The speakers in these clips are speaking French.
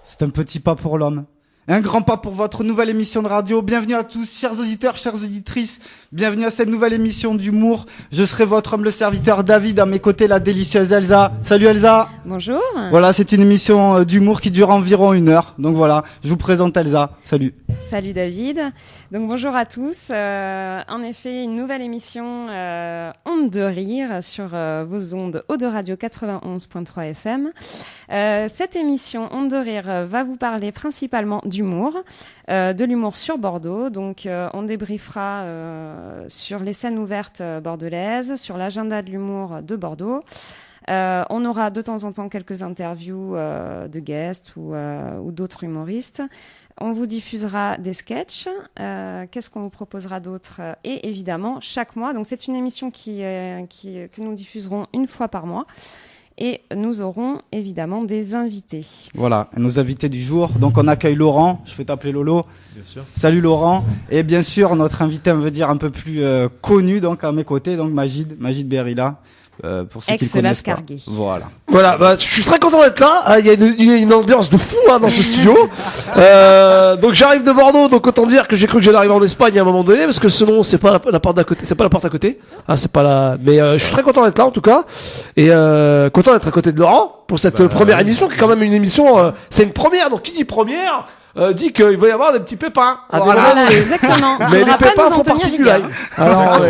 C'est un petit pas pour l'homme. Et un grand pas pour votre nouvelle émission de radio. Bienvenue à tous, chers auditeurs, chères auditrices. Bienvenue à cette nouvelle émission d'humour. Je serai votre humble serviteur David, à mes côtés la délicieuse Elsa. Salut Elsa. Bonjour. Voilà, c'est une émission d'humour qui dure environ 1 heure. Donc voilà, je vous présente Elsa. Salut. Salut David. Donc bonjour à tous. En effet, une nouvelle émission Onde de rire sur vos ondes Eau de Radio 91.3 FM. Cette émission Onde de rire va vous parler principalement d'humour, de l'humour sur Bordeaux. Donc on débriefera sur les scènes ouvertes bordelaises, sur l'agenda de l'humour de Bordeaux. On aura de temps en temps quelques interviews de guests ou d'autres humoristes. On vous diffusera des sketchs. Qu'est-ce qu'on vous proposera d'autre? Et évidemment, chaque mois. Donc c'est une émission que nous diffuserons 1 fois par mois. Et nous aurons évidemment des invités. Voilà, nos invités du jour. Donc on accueille Laurent, je peux t'appeler Lolo. Bien sûr. Salut Laurent. Et bien sûr, notre invité, on veut dire un peu plus connu, donc à mes côtés, donc Majid Berila. Pour ceux qui le connaissent pas. Voilà, bah, je suis très content d'être là. Il y a une ambiance de fou dans ce studio. Donc j'arrive de Bordeaux, donc autant dire que j'ai cru que j'allais arriver en Espagne à un moment donné, parce que ce nom c'est pas la porte d'à côté, c'est pas la porte à côté. C'est pas la. Mais je suis très content d'être là en tout cas, et content d'être à côté de Laurent pour cette première émission, qui est quand même une émission. C'est une première, donc qui dit première dit qu'il va y avoir des petits pépins. Voilà, exactement. Mais les pépins font partie du live. Alors,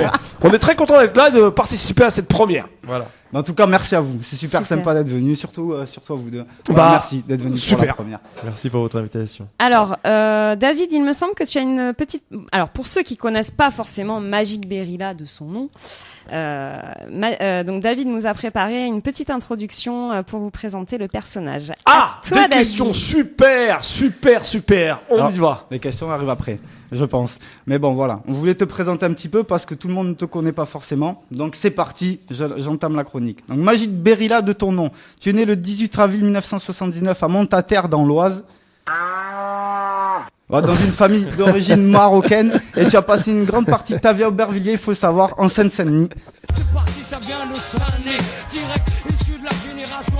on est très content d'être là et de participer à cette première. Voilà. En tout cas, merci à vous. C'est super sympa d'être venu, surtout à vous deux. Merci d'être venu pour la première. Merci pour votre invitation. Alors, David, il me semble que tu as une petite. Alors, pour ceux qui connaissent pas forcément Majid Berila de son nom, donc David nous a préparé une petite introduction pour vous présenter le personnage. Des questions super. On y va. Les questions arrivent après, je pense. Mais bon, voilà. On voulait te présenter un petit peu parce que tout le monde ne te connaît pas forcément. Donc c'est parti, j'entame la chronique. Donc Majid Berila de ton nom. Tu es né le 18 avril 1979 à Montataire dans l'Oise. Dans une famille d'origine marocaine, et tu as passé une grande partie de ta vie à Aubervilliers, il faut le savoir, en Seine-Saint-Denis. C'est parti, ça vient le Sané, direct issu de la génération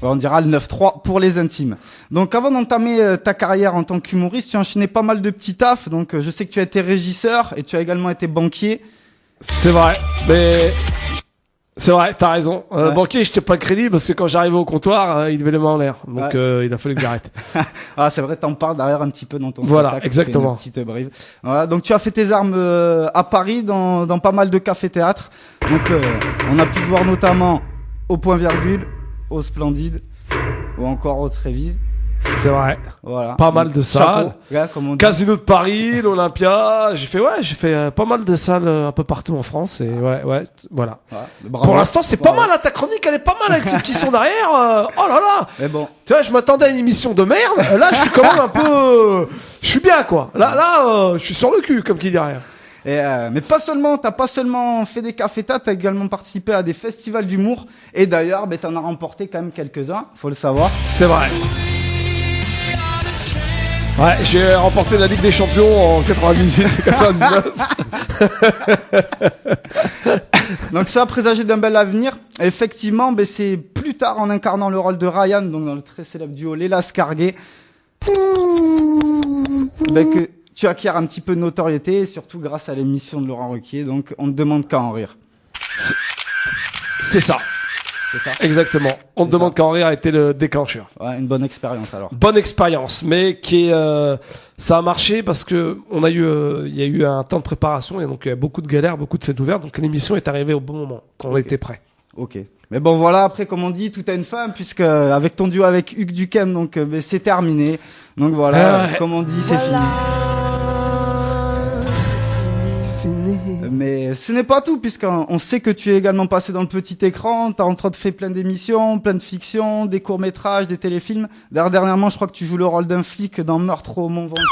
on dira le 9-3 pour les intimes. Donc avant d'entamer ta carrière en tant qu'humoriste, tu as enchaîné pas mal de petits tafs. Donc je sais que tu as été régisseur et tu as également été banquier. C'est vrai, mais... C'est vrai, t'as raison. Banquier, j'étais pas crédit parce que quand j'arrivais au comptoir, il devait les mains en l'air. Donc il a fallu que j'arrête. C'est vrai, t'en parles d'ailleurs un petit peu dans ton spectacle. Voilà, exactement. Une petite brive. Voilà, donc tu as fait tes armes à Paris dans pas mal de cafés-théâtres. Donc on a pu te voir notamment au Point Virgule, au Splendide ou encore au Trévise. C'est vrai. Voilà. Pas mal de salles. Casino de Paris, l'Olympia. J'ai fait pas mal de salles un peu partout en France et voilà. Pour l'instant, c'est pas mal, ta chronique, elle est pas mal avec ces petits sons derrière. Oh là là. Mais bon. Tu vois, je m'attendais à une émission de merde. Là, je suis quand même un peu, je suis bien, quoi. Là, je suis sur le cul, comme qui dit rien. Mais t'as pas seulement fait des cafés-théâtres, t'as également participé à des festivals d'humour. Et d'ailleurs, t'en as remporté quand même quelques-uns, faut le savoir. C'est vrai. Ouais, j'ai remporté la Ligue des Champions en 98 et 99. Donc ça a présagé d'un bel avenir. Effectivement, c'est plus tard en incarnant le rôle de Ryan, donc dans le très célèbre duo Les Lascarguet, que tu acquiers un petit peu de notoriété, et surtout grâce à l'émission de Laurent Ruquier. Donc on ne demande qu'à en rire. C'est ça. Exactement. On te demande qu'en rire a été le déclencheur. Ouais, une bonne expérience alors. Bonne expérience, mais ça a marché parce que il y a eu un temps de préparation et donc beaucoup de galères, beaucoup de scènes ouvertes. Donc l'émission est arrivée au bon moment, quand on était prêt. Ok. Mais bon voilà, après comme on dit, tout a une fin, puisque avec ton duo avec Hugues Duquesne, donc c'est terminé. Donc voilà, comme on dit, c'est fini. Mais ce n'est pas tout, puisqu'on sait que tu es également passé dans le petit écran, t'as entre autres fait plein d'émissions, plein de fictions, des courts-métrages, des téléfilms. D'ailleurs, dernièrement, je crois que tu joues le rôle d'un flic dans Meurtre au Mont Ventoux.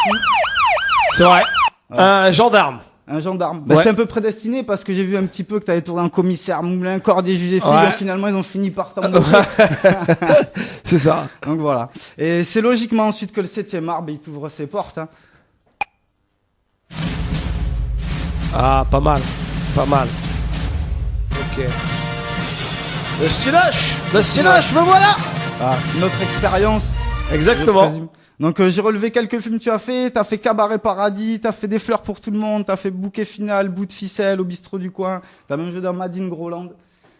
C'est vrai. Un gendarme. C'était un peu prédestiné parce que j'ai vu un petit peu que t'avais tourné un commissaire Moulin, corps des jugés filles, donc finalement ils ont fini par t'embaucher. C'est ça. Donc voilà. Et c'est logiquement ensuite que le 7e art, il t'ouvre ses portes, hein. Pas mal. Ok. Le Cinoche, me voilà. Notre expérience Exactement. Donc j'ai relevé quelques films que tu as fait. T'as fait Cabaret Paradis, t'as fait Des fleurs pour tout le monde, t'as fait Bouquet final, Bout de ficelle au bistrot du coin. T'as même joué dans Madine Groland.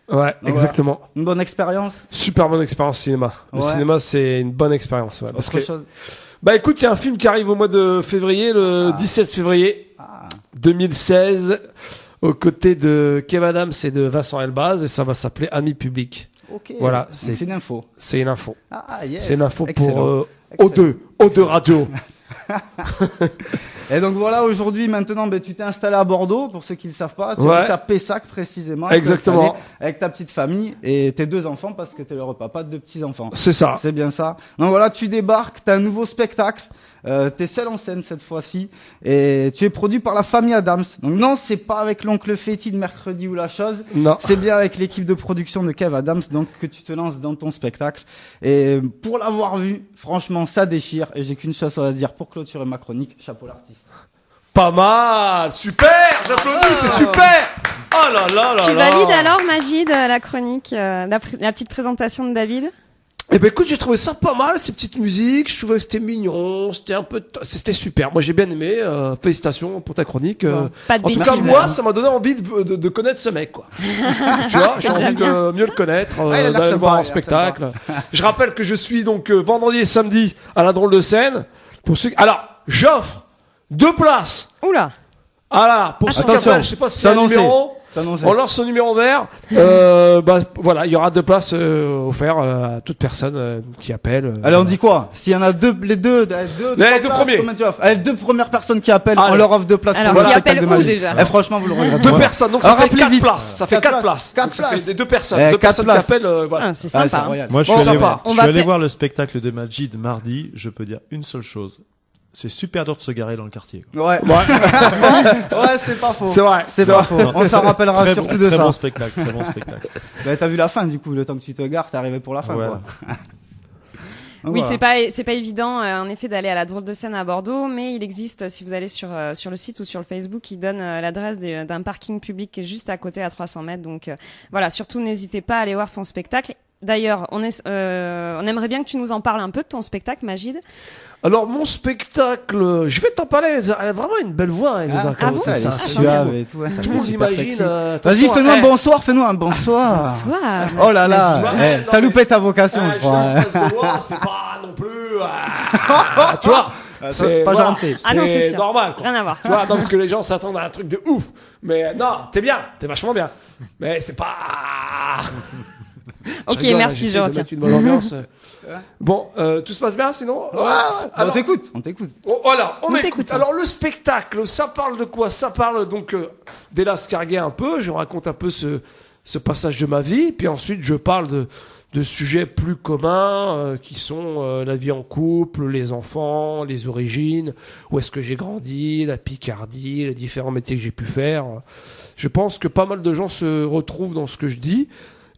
Ouais, donc exactement. Voilà. Une bonne expérience. Super bonne expérience cinéma. Le cinéma, c'est une bonne expérience. Ouais, parce que chose. Bah écoute, il y a un film qui arrive au mois de février, le 17 février 2016, aux côtés de Kev Adams et de Vincent Elbaz, et ça va s'appeler Amis publics. Ok. Voilà, c'est une info. C'est une info. Yes. C'est une info excellent. pour O2 Radio. Et donc voilà, aujourd'hui, maintenant, tu t'es installé à Bordeaux, pour ceux qui ne le savent pas. Tu es à Pessac, précisément. Exactement. Avec ta petite famille et tes 2 enfants, parce que t'es le papa de 2 petits-enfants. C'est ça. C'est bien ça. Donc voilà, tu débarques, t'as un nouveau spectacle. T'es seul en scène cette fois-ci. Et tu es produit par la famille Adams. Donc non, c'est pas avec l'oncle Féti de mercredi ou la chose. Non. C'est bien avec l'équipe de production de Kev Adams, donc, que tu te lances dans ton spectacle. Et pour l'avoir vu, franchement, ça déchire. Et j'ai qu'une chose à dire pour clôturer ma chronique. Chapeau l'artiste. Pas mal, super, j'applaudis, c'est super. Oh là là là. Tu valides alors, Magid, la chronique, la petite présentation de David? Eh ben écoute, j'ai trouvé ça pas mal, ces petites musiques. Je trouvais que c'était mignon, c'était super. Moi j'ai bien aimé. Félicitations pour ta chronique. Pas de en tout cas, moi, ça m'a donné envie de connaître ce mec, quoi. Tu vois, j'ai envie de mieux le connaître, d'aller le voir en spectacle. Je rappelle que je suis donc vendredi et samedi à la Drôle de Scène. Pour ceux. Alors, j'offre 2 places. Oula. Voilà, pour ceux qui appellent, je sais pas si c'est un numéro. On lance son numéro vert. Voilà, il y aura 2 places offertes à toute personne qui appelle. Allez, on dit quoi? S'il y en a les deux premiers. Les 2 premières personnes qui appellent, on leur offre 2 places. Alors, pour le qui spectacle de appellent où magie. déjà? Et franchement, vous le regrettez. 2 personnes, donc ça fait 4 places. Ça fait 4 places. Donc ça fait des 2 personnes. 2 personnes qui appellent, voilà. C'est sympa. Moi, je suis allé voir le spectacle de Majid mardi. Je peux dire une seule chose. C'est super dur de se garer dans le quartier. Ouais, c'est pas faux. C'est vrai. C'est pas faux. On s'en rappellera surtout de ça. Très bon spectacle, très bon spectacle. T'as vu la fin, du coup, le temps que tu te gares, t'es arrivé pour la fin, quoi. Oui, voilà. c'est pas évident, en effet, d'aller à la Drôle de Scène à Bordeaux, mais il existe, si vous allez sur le site ou sur le Facebook, il donne l'adresse d'un parking public qui est juste à côté à 300 mètres. Donc, voilà, surtout n'hésitez pas à aller voir son spectacle. D'ailleurs, on aimerait bien que tu nous en parles un peu de ton spectacle, Magid. Alors, mon spectacle, je vais t'en parler, elle a vraiment une belle voix, Elisa. Ah bon, elle est suave et tout. Tout le monde imagine. Vas-y, fais-nous un bonsoir, fais-nous un bonsoir. Bonsoir. Oh là là, t'as loupé ta vocation, je crois. C'est pas non plus, tu vois. C'est pas gentil. Ah non, c'est sûr. Normal, quoi. Rien à voir. Tu vois, non, parce que les gens s'attendent à un truc de ouf. Mais non, t'es bien, t'es vachement bien. Mais c'est pas... Ok, merci, je retiens. Une bonne ambiance. Bon, tout se passe bien sinon? On t'écoute. Voilà, on m'écoute. t'écoute. Alors le spectacle, ça parle de quoi? Ça parle donc d'Hélas Carguet un peu. Je raconte un peu ce passage de ma vie. Puis ensuite, je parle de sujets plus communs qui sont la vie en couple, les enfants, les origines, où est-ce que j'ai grandi, la Picardie, les différents métiers que j'ai pu faire. Je pense que pas mal de gens se retrouvent dans ce que je dis.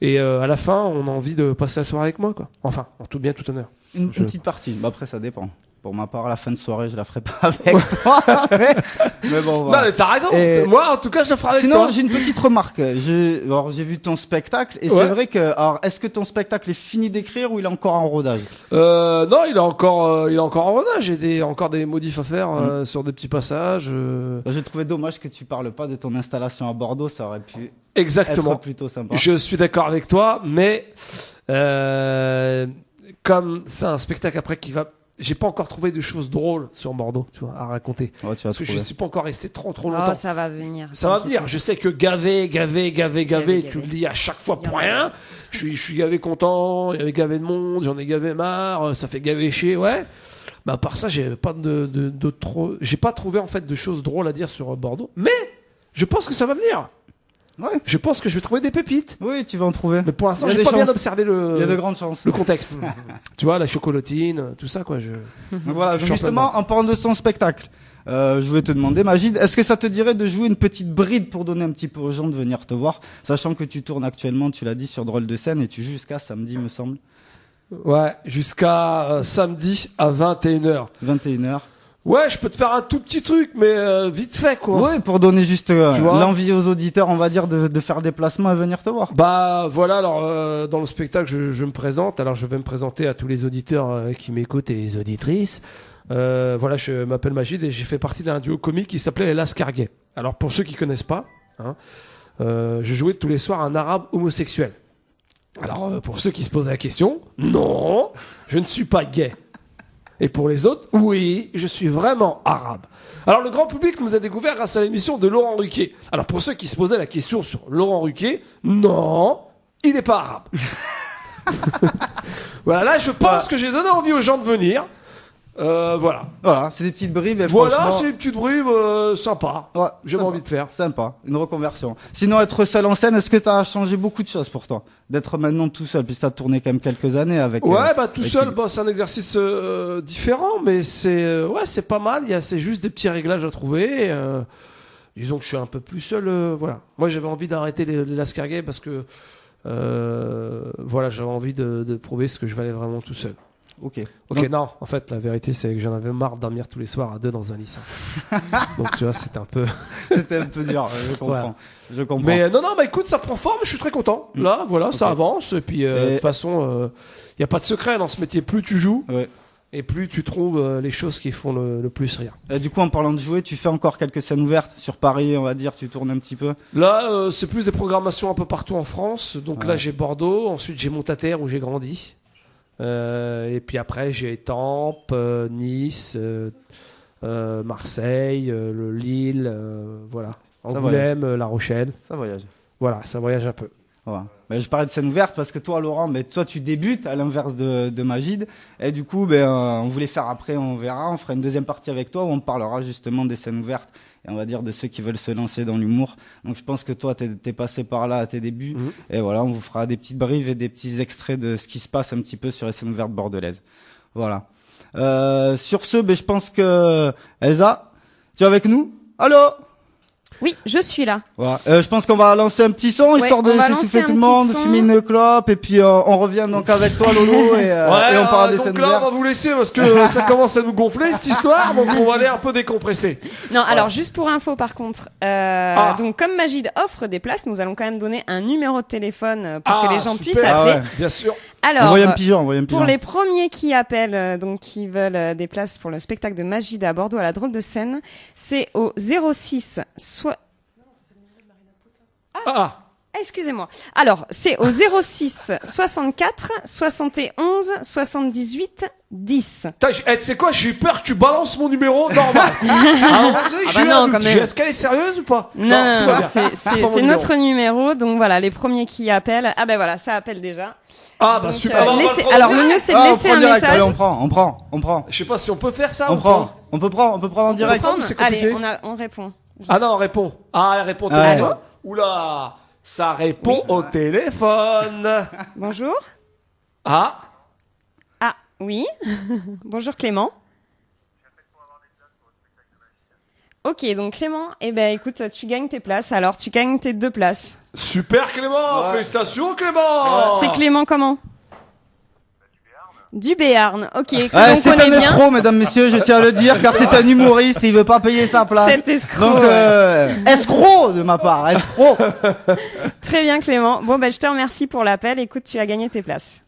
Et à la fin, on a envie de passer la soirée avec moi, quoi. Enfin, en tout bien, tout honneur. Une petite partie. Après, ça dépend. Pour ma part, à la fin de soirée, je la ferai pas avec toi. Mais bon, voilà. Non, mais t'as raison. Moi, en tout cas, je la ferai avec toi. Sinon, j'ai une petite remarque. J'ai vu ton spectacle et c'est vrai que, alors, est-ce que ton spectacle est fini d'écrire ou il est encore en rodage? Non, il est encore en rodage. J'ai encore des modifs à faire sur des petits passages. J'ai trouvé dommage que tu parles pas de ton installation à Bordeaux. Ça aurait pu Exactement. être plutôt sympa. Je suis d'accord avec toi, mais comme c'est un spectacle après qui va... J'ai pas encore trouvé de choses drôles sur Bordeaux, tu vois, à raconter. Ouais, parce que je suis pas encore resté trop longtemps. Oh, ça va venir. Ça va venir. Je sais que gavé, tu le dis à chaque fois pour rien. Je suis gavé content, il y avait gavé de monde, j'en ai gavé marre, ça fait gavé chier, ouais. Bah, à part ça, j'ai pas j'ai pas trouvé, en fait, de choses drôles à dire sur Bordeaux. Mais, je pense que ça va venir. Ouais. Je pense que je vais trouver des pépites. Oui, tu vas en trouver. Mais pour l'instant, j'ai pas bien observé il y a de grandes chances. le contexte. Tu vois, la chocolatine, tout ça, quoi. Donc voilà, justement, en parlant de son spectacle, je voulais te demander, Magid, est-ce que ça te dirait de jouer une petite bride pour donner un petit peu aux gens de venir te voir, sachant que tu tournes actuellement, tu l'as dit, sur Drôle de Scène et tu joues jusqu'à samedi, me semble. Ouais, jusqu'à samedi à 21h. 21h. Ouais, je peux te faire un tout petit truc, mais vite fait, quoi. Ouais, pour donner juste Tu vois l'envie aux auditeurs, on va dire, de faire des placements et venir te voir. Bah voilà, alors dans le spectacle, je me présente. Alors je vais me présenter à tous les auditeurs qui m'écoutent et les auditrices. Voilà, je m'appelle Majid et j'ai fait partie d'un duo comique qui s'appelait Les Lascarguets. Alors pour ceux qui connaissent pas, hein, je jouais tous les soirs un arabe homosexuel. Alors pour ceux qui se posent la question, non, je ne suis pas gay. Et pour les autres, oui, je suis vraiment arabe. Alors le grand public nous a découvert grâce à l'émission de Laurent Ruquier. Alors pour ceux qui se posaient la question sur Laurent Ruquier, non, il n'est pas arabe. Voilà, là je pense que j'ai donné envie aux gens de venir. Voilà. Voilà, c'est des petites bribes. Et Voilà, franchement, c'est une petite bribe sympa. Ouais, J'ai sympa. envie de faire. Sympa, une reconversion. Sinon, être seul en scène, est-ce que t'as changé beaucoup de choses pour toi? D'être maintenant tout seul, puis t'as tourné quand même quelques années avec... Ouais, bah tout avec seul, une- bah, c'est un exercice différent, mais c'est ouais, c'est pas mal. C'est juste des petits réglages à trouver. Disons que je suis un peu plus seul. Voilà. Moi, j'avais envie d'arrêter les Lascarguets parce que voilà, j'avais envie de prouver ce que je valais vraiment tout seul. Ok. Ok, Donc- non, en fait, la vérité, c'est que j'en avais marre de dormir tous les soirs à deux dans un lit. Ça. Donc, tu vois, c'était un peu. C'était un peu dur, je comprends. Voilà. Je comprends. Mais non, bah écoute, ça prend forme, je suis très content. Là, voilà, ça avance. Et puis, de toute façon, il n'y a pas de secret dans ce métier. Plus tu joues, Ouais. et plus tu trouves les choses qui font le plus rire. Du coup, en parlant de jouer, tu fais encore quelques scènes ouvertes sur Paris, on va dire, tu tournes un petit peu. Là, c'est plus des programmations un peu partout en France. Donc Ouais. là, j'ai Bordeaux, ensuite j'ai Montataire où j'ai grandi. Et puis après, j'ai Étampes, Nice, Marseille, Lille, voilà. Angoulême, La Rochelle. Ça voyage. Voilà, ça voyage un peu. Voilà. Ben, je parlais de scène ouverte parce que toi, Laurent, ben, toi, tu débutes à l'inverse de Majid. Et du coup, ben, on voulait faire après, on verra, on fera une deuxième partie avec toi où on parlera justement des scènes ouvertes et on va dire de ceux qui veulent se lancer dans l'humour. Donc, je pense que toi, t'es passé par là à tes débuts. Mhm. Et voilà, on vous fera des petites brives et des petits extraits de ce qui se passe un petit peu sur les scènes ouvertes bordelaises. Voilà. Sur ce, ben, je pense que Elsa, tu es avec nous? Allô? Oui, je suis là. Voilà. Je pense qu'on va lancer un petit son, histoire de on va laisser lancer souffler un tout le petit monde, son. fumer une clope, et puis on revient donc avec toi, Lolo, et on parlera des donc scènes là, on ouvertes. va vous laisser parce que ça commence à nous gonfler cette histoire, donc on va aller un peu décompresser. Non, alors juste pour info par contre, donc comme Majid offre des places, nous allons quand même donner un numéro de téléphone pour que les gens super. puissent appeler. Ah ouais. Bien sûr. Alors, Envoyez un pigeon, envoyez un pigeon. pour les premiers qui appellent, donc qui veulent des places pour le spectacle de Majid à Bordeaux à la Drôle de Scène, c'est au 06 excusez-moi. Alors, c'est au 06 64 71 78 10. Tu sais quoi, j'ai eu peur que tu balances mon numéro normal. non, quand même. Est-ce qu'elle est sérieuse ou pas? Non, tout va bien. c'est pas mon c'est numéro. notre numéro. Donc voilà, les premiers qui appellent. Ah ben voilà, ça appelle déjà. Ah bah Donc, super. On va laissez- le prendre alors en le direct. mieux c'est de Ah, on laisser prend un direct, message. allez, on prend. Je sais pas si on peut faire ça On ou prend. pas. On peut prendre en direct. Prendre. c'est compliqué. Allez, on répond. Ah non, on répond. Ah, elle répond au Ouais. téléphone. Oula, ça répond au téléphone. Bonjour. Ah, Ah oui. Bonjour Clément. Ok, donc Clément, eh ben écoute, tu gagnes tes places. Alors, tu gagnes tes 2 places. super Clément. Ouais. Félicitations Clément. C'est Clément comment? Du Béarn. Ok, que Ouais, l'on c'est connaît un bien. escroc, mesdames, messieurs, je tiens à le dire, car c'est un humoriste, il veut pas payer sa place. Cet escroc. Donc, escroc de ma part, escroc. Très bien Clément. Bon ben je te remercie pour l'appel. Écoute, tu as gagné tes places.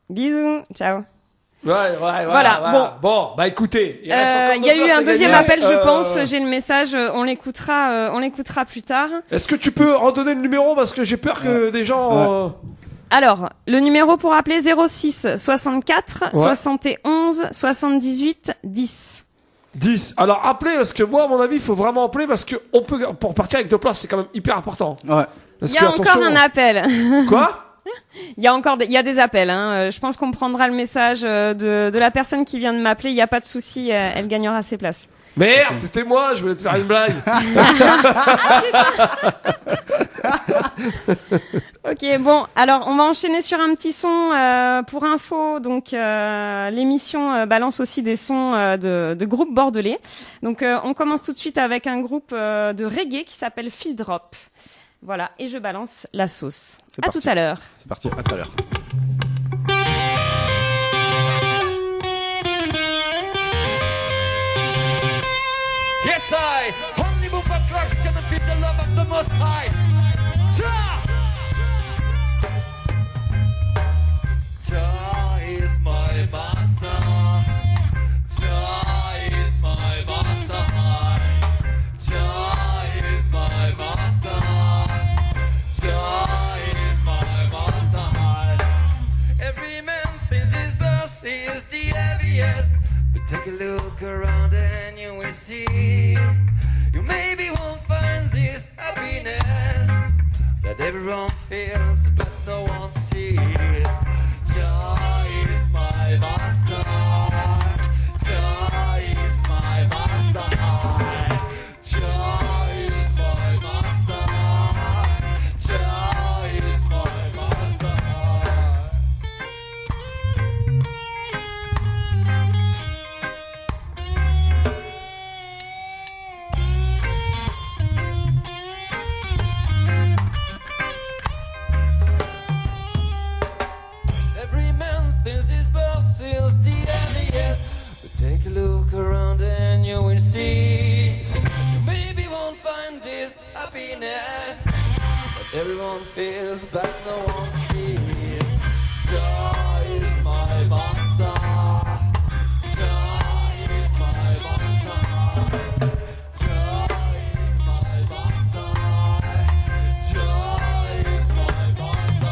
Bisous. Ciao. Voilà, bon. Bon, bah écoutez, il reste encore Il y a deux eu places un à deuxième gagner. appel, je pense. J'ai le message. On l'écoutera plus tard. Est-ce que tu peux redonner le numéro parce que j'ai peur que des gens. Alors, le numéro pour appeler 06 64 Ouais. 71 78 10. 10. Alors appelez parce que moi à mon avis il faut vraiment appeler parce que on peut pour partir avec 2 places c'est quand même hyper important. Ouais. Parce Il y a que, encore attention- un appel. Quoi? Il y a des appels. Hein. Je pense qu'on prendra le message de la personne qui vient de m'appeler. Il n'y a pas de souci. Elle gagnera ses places. Merde, c'était moi, je voulais te faire une blague. Ok, bon, alors on va enchaîner sur un petit son pour info. Donc l'émission balance aussi des sons de groupes bordelais. Donc on commence tout de suite avec un groupe de reggae qui s'appelle Field Drop. Voilà, et je balance la sauce. C'est À parti. tout à l'heure. C'est parti, à tout à l'heure. Most High. Jah! Jah is my master. Jah is my master. Jah is my master. Jah is my master. Every man thinks his mercy is the heaviest, but take a look around and you will see. You maybe won't find this happiness that everyone feels, but no one sees. Jah is my master. Jah is my master. Jah is my master. Jah is my master. Every man thinks his boss is the heaviest, but take a look around and you will see. You maybe won't find this happiness that everyone feels, but no one sees. Jah is my master. Jah is my master. Jah is my master. Jah is my master.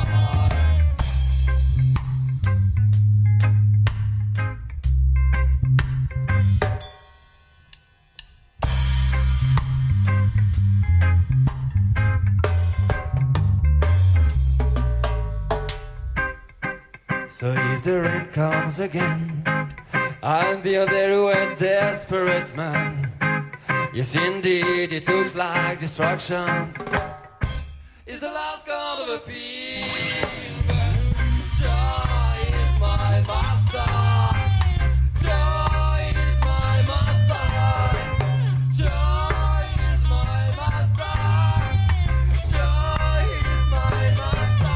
So if the rain comes again, I'm the other and desperate man. Yes, indeed, it looks like destruction. It's the last card of a piece, but Jah is my master. Jah is my master. Jah is my master. Jah is my master.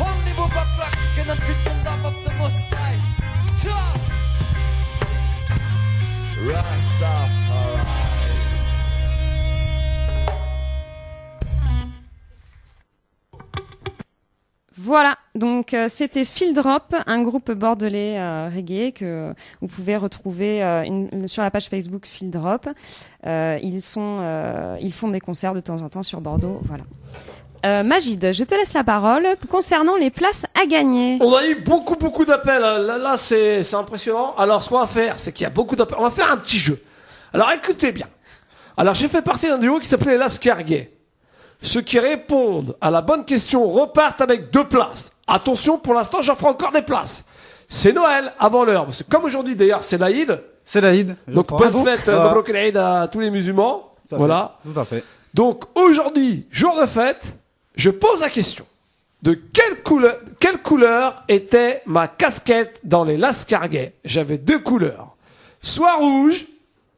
Only Bubba Clucks can fit the love of the Most High. Jah! Rastafari. Voilà, donc c'était Field Drop, un groupe bordelais reggae que vous pouvez retrouver sur la page Facebook Field Drop. Ils font des concerts de temps en temps sur Bordeaux, voilà. Majid, je te laisse la parole concernant les places à gagner. On a eu beaucoup d'appels. Là, c'est impressionnant. Alors, ce qu'on va faire, c'est qu'il y a beaucoup d'appels. On va faire un petit jeu. Alors, écoutez bien. Alors, j'ai fait partie d'un duo qui s'appelait Lascarguet. Ceux qui répondent à la bonne question repartent avec 2 places. Attention, pour l'instant, j'en ferai encore des places. C'est Noël avant l'heure. Parce que comme aujourd'hui, d'ailleurs, c'est l'Aïd. C'est l'Aïd. Donc, bonne fête, Mabrouk l'Aïd à tous les musulmans. Voilà. Tout à fait. Donc, aujourd'hui, jour de fête, je pose la question. De quelle couleur était ma casquette dans les Lascarguet? J'avais 2 couleurs. Soit rouge,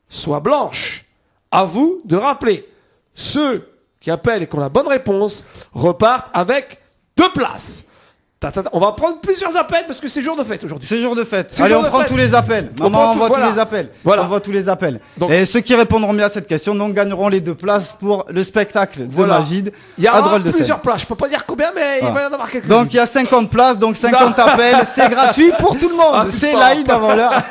soit blanche. À vous de rappeler. Ceux qui appellent et qui ont la bonne réponse repartent avec 2 places. On va prendre plusieurs appels parce que c'est jour de fête aujourd'hui. C'est jour de fête. Allez, on prend tous les appels. Maman envoie tous les appels. Voilà. On envoie tous les appels. Donc, et ceux qui répondront bien à cette question donc gagneront les 2 places pour le spectacle de voilà. Majid. Il y a à Drôle de plusieurs scène. places. Je peux pas dire combien, mais il va y en avoir quelques-unes. Donc il y a 50 places, donc 50 appels. C'est gratuit pour tout le monde. Ah, c'est pas. l'Aïd avant l'heure.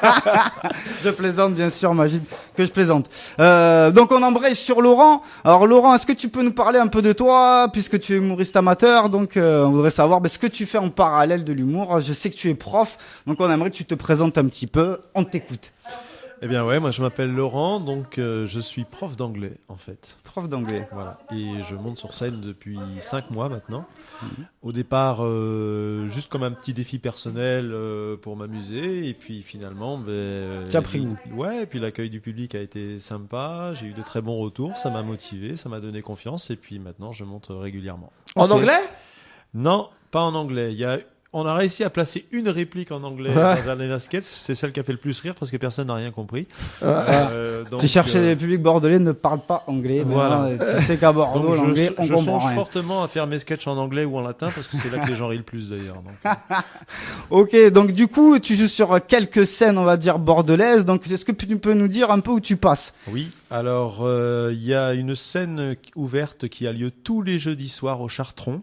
Je plaisante bien sûr, Majid, que je plaisante. Donc on embraye sur Laurent. Alors Laurent, est-ce que tu peux nous parler un peu de toi, puisque tu es humoriste amateur, donc on voudrait savoir ce que tu fais en parallèle de l'humour. Je sais que tu es prof, donc on aimerait que tu te présentes un petit peu. On t'écoute. Eh bien ouais, moi je m'appelle Laurent, donc je suis prof d'anglais en fait. Prof d'anglais. Voilà. Et je monte sur scène depuis 5 mois maintenant. Au départ, juste comme un petit défi personnel pour m'amuser. Et puis finalement, tu as pris. Ouais, et puis l'accueil du public a été sympa. J'ai eu de très bons retours. Ça m'a motivé, ça m'a donné confiance. Et puis maintenant, je monte régulièrement. En anglais? Non, pas en anglais. Il y a On a réussi à placer une réplique en anglais dans Arena Sketch. C'est celle qui a fait le plus rire parce que personne n'a rien compris. Donc, tu cherchais les publics bordelais ne parlent pas anglais. Voilà. Tu sais qu'à Bordeaux, l'anglais, on je comprend songe rien. fortement à faire mes sketchs en anglais ou en latin parce que c'est là que les gens rient le plus d'ailleurs. Donc. Ok, donc du coup, tu joues sur quelques scènes, on va dire, bordelaises. Donc, est-ce que tu peux nous dire un peu où tu passes? Oui, alors il y a une scène ouverte qui a lieu tous les jeudis soirs au Chartron.